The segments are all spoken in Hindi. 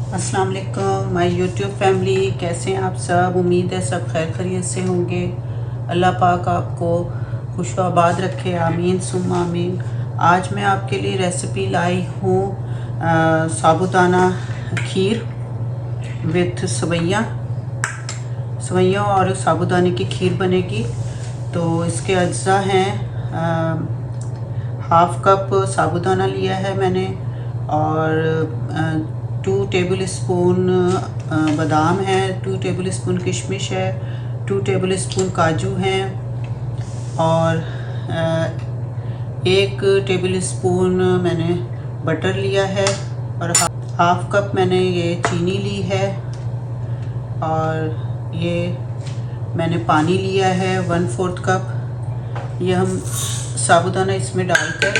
अस्सलाम वालेकुम माय यूट्यूब फैमिली, कैसे हैं आप सब। उम्मीद है सब खैर खैरियत से होंगे। अल्लाह पाक आपको खुश आबाद रखे, आमीन सुम्मा आमीन। आज मैं आपके लिए रेसिपी लाई हूँ साबूदाना खीर विथ सवैयाँ और साबूदाने की खीर बनेगी। तो इसके अज्जा हैं, हाफ़ कप साबूदाना लिया है मैंने, और 2 टेबल स्पून बादाम है, 2 टेबल स्पून किशमिश है, 2 टेबल स्पून काजू हैं, और 1 टेबल स्पून मैंने बटर लिया है, और हाफ़ कप मैंने ये चीनी ली है, और ये मैंने पानी लिया है 1/4 कप। ये हम साबूदाना इसमें डालकर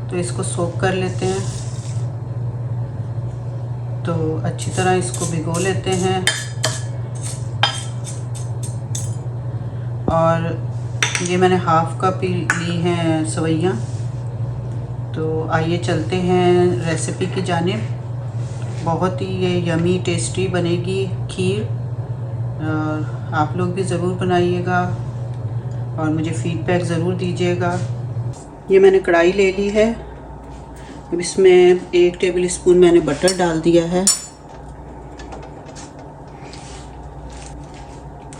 तो इसको सोक कर लेते हैं। तो अच्छी तरह इसको भिगो लेते हैं। और ये मैंने हाफ़ कप ली हैं सवैयाँ। तो आइए चलते हैं रेसिपी की जानिब। बहुत ही ये यमी टेस्टी बनेगी खीर, और आप लोग भी ज़रूर बनाइएगा और मुझे फ़ीडबैक ज़रूर दीजिएगा। ये मैंने कढ़ाई ले ली है। अब इसमें 1 टेबल स्पून मैंने बटर डाल दिया है।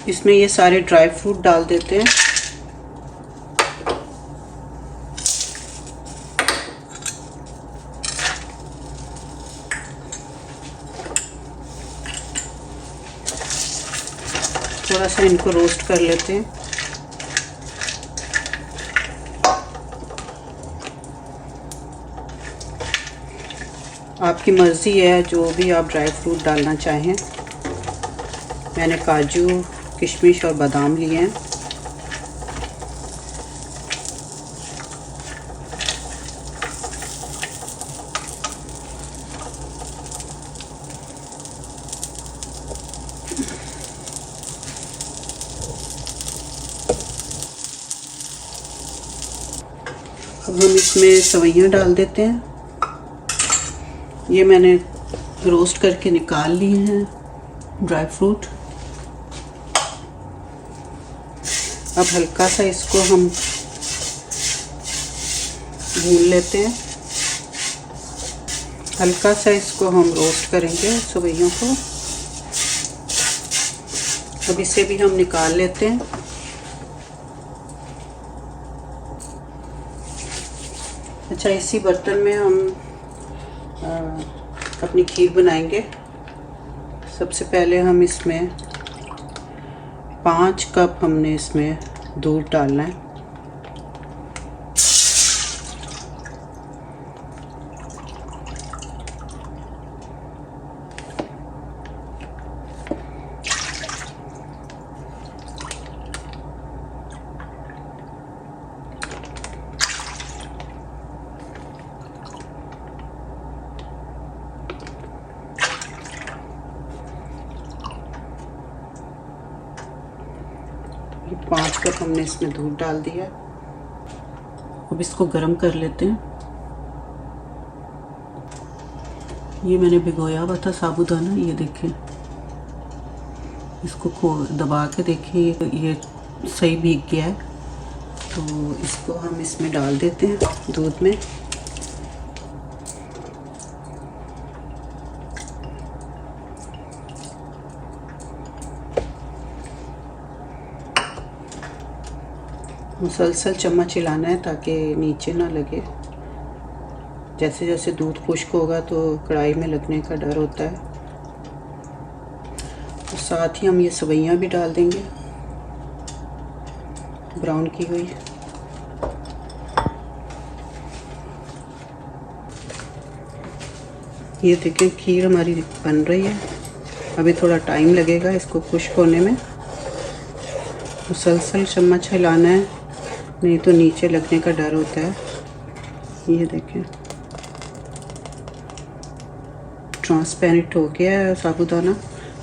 इसमें ये सारे ड्राई फ्रूट डाल देते हैं। थोड़ा सा इनको रोस्ट कर लेते हैं। आपकी मर्ज़ी है जो भी आप ड्राई फ्रूट डालना चाहें। मैंने काजू, किशमिश और बादाम लिए हैं। अब हम इसमें सवैयाँ डाल देते हैं। ये मैंने रोस्ट करके निकाल लिए हैं ड्राई फ्रूट। अब हल्का सा इसको हम भून लेते हैं। हल्का सा इसको हम रोस्ट करेंगे सवैयों को। अब इसे भी हम निकाल लेते हैं। अच्छा, इसी बर्तन में हम अपनी खीर बनाएंगे। सबसे पहले हम इसमें 5 कप हमने इसमें दूध डालना है। ये 5 कप हमने इसमें दूध डाल दिया। अब इसको गर्म कर लेते हैं। ये मैंने भिगोया हुआ था साबूदाना, ये देखें। इसको दबा के देखें, ये सही भीग गया है। तो इसको हम इसमें डाल देते हैं दूध में। मुसलसल चम्मच हिलाना है ताकि नीचे ना लगे। जैसे जैसे दूध खुश्क होगा तो कढ़ाई में लगने का डर होता है। तो साथ ही हम ये सवैयाँ भी डाल देंगे ब्राउन की हुई। ये देखें, खीर हमारी बन रही है। अभी थोड़ा टाइम लगेगा इसको खुश्क होने में। मुसलसल चम्मच हिलाना है, नहीं तो नीचे लगने का डर होता है। ये देखें, ट्रांसपेरेंट हो गया है साबूदाना।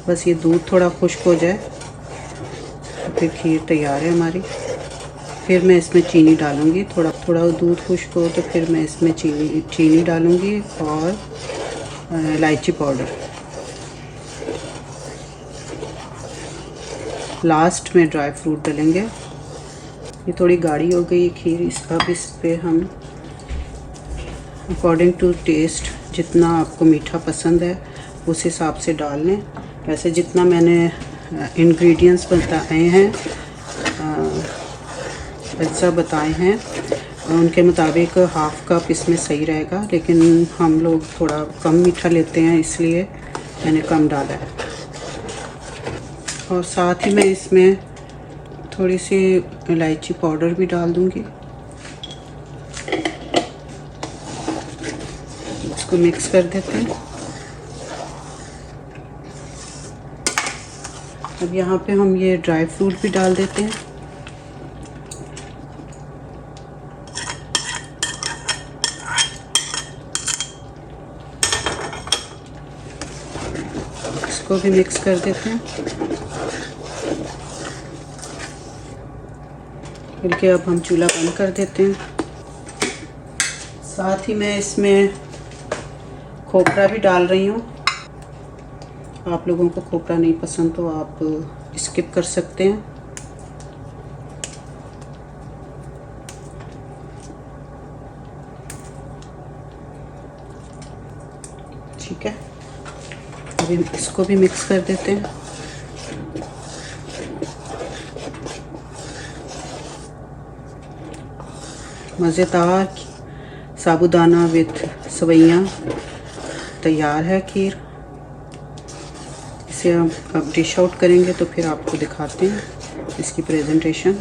बस ये दूध थोड़ा खुश्क हो जाए तो फिर खीर तैयार है हमारी। फिर मैं इसमें चीनी डालूँगी। थोड़ा थोड़ा दूध खुश्क हो तो फिर मैं इसमें चीनी डालूँगी, और इलायची पाउडर। लास्ट में ड्राई फ्रूट डालेंगे। ये थोड़ी गाढ़ी हो गई खीर, अब इस पे हम अकॉर्डिंग टू टेस्ट जितना आपको मीठा पसंद है उस हिसाब से डाल लें। वैसे जितना मैंने इंग्रेडिएंट्स बताए हैं, अज्जा बताए हैं, उनके मुताबिक हाफ़ कप इसमें सही रहेगा, लेकिन हम लोग थोड़ा कम मीठा लेते हैं इसलिए मैंने कम डाला है। और साथ ही मैं इसमें थोड़ी सी इलायची पाउडर भी डाल दूंगी। इसको मिक्स कर देते हैं। अब यहाँ पे हम ये ड्राई फ्रूट भी डाल देते हैं। इसको भी मिक्स कर देते हैं। बल्कि अब हम चूल्हा बंद कर देते हैं। साथ ही मैं इसमें खोपरा भी डाल रही हूँ। आप लोगों को खोपरा नहीं पसंद तो आप स्किप कर सकते हैं। ठीक है, अभी इसको भी मिक्स कर देते हैं। मज़ेदार साबूदाना विद सवैयाँ तैयार है खीर। इसे हम अब डिश आउट करेंगे तो फिर आपको दिखाते हैं इसकी प्रेजेंटेशन।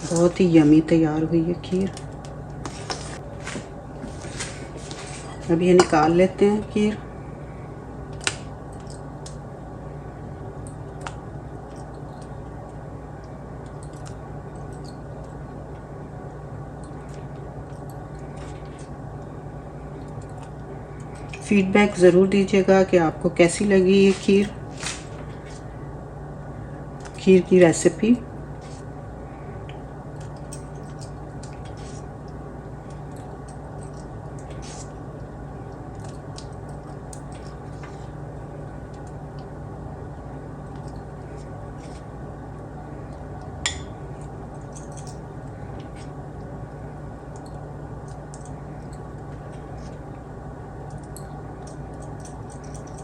बहुत ही यमी तैयार हुई है खीर। अब ये निकाल लेते हैं खीर। फीडबैक ज़रूर दीजिएगा कि आपको कैसी लगी ये खीर की रेसिपी।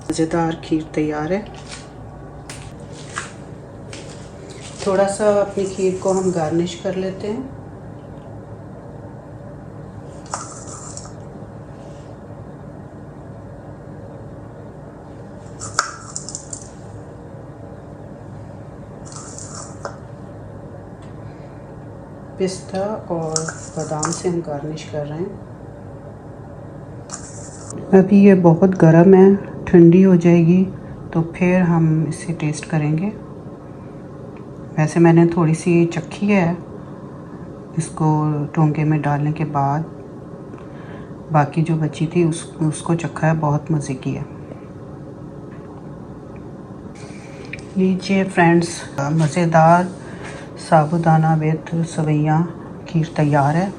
मज़ेदार खीर तैयार है। थोड़ा सा अपनी खीर को हम गार्निश कर लेते हैं। पिस्ता और बादाम से हम गार्निश कर रहे हैं। अभी ये बहुत गर्म है, ठंडी हो जाएगी तो फिर हम इसे टेस्ट करेंगे। वैसे मैंने थोड़ी सी चखी है इसको टोंगे में डालने के बाद, बाकी जो बची थी उसको चखा है, बहुत मज़े की है। लीजिए फ्रेंड्स, मज़ेदार साबूदाना विद सवैयाँ खीर तैयार है।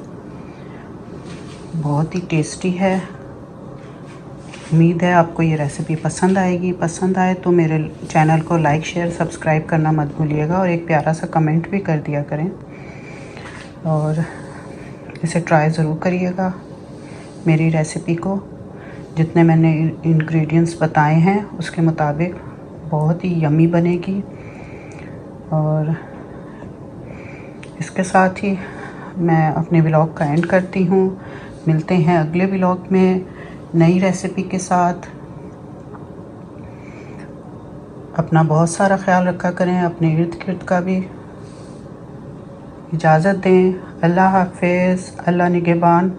बहुत ही टेस्टी है। उम्मीद है आपको ये रेसिपी पसंद आएगी। पसंद आए तो मेरे चैनल को लाइक शेयर सब्सक्राइब करना मत भूलिएगा और एक प्यारा सा कमेंट भी कर दिया करें। और इसे ट्राई ज़रूर करिएगा मेरी रेसिपी को। जितने मैंने इंग्रेडिएंट्स बताए हैं उसके मुताबिक बहुत ही यमी बनेगी। और इसके साथ ही मैं अपने व्लॉग का एंड करती हूँ। मिलते हैं अगले व्लॉग में नई रेसिपी के साथ। अपना बहुत सारा ख्याल रखा करें, अपने इर्द गिर्द का भी। इजाज़त दें। अल्लाह हाफ़िज़। अल्लाह निगहबान।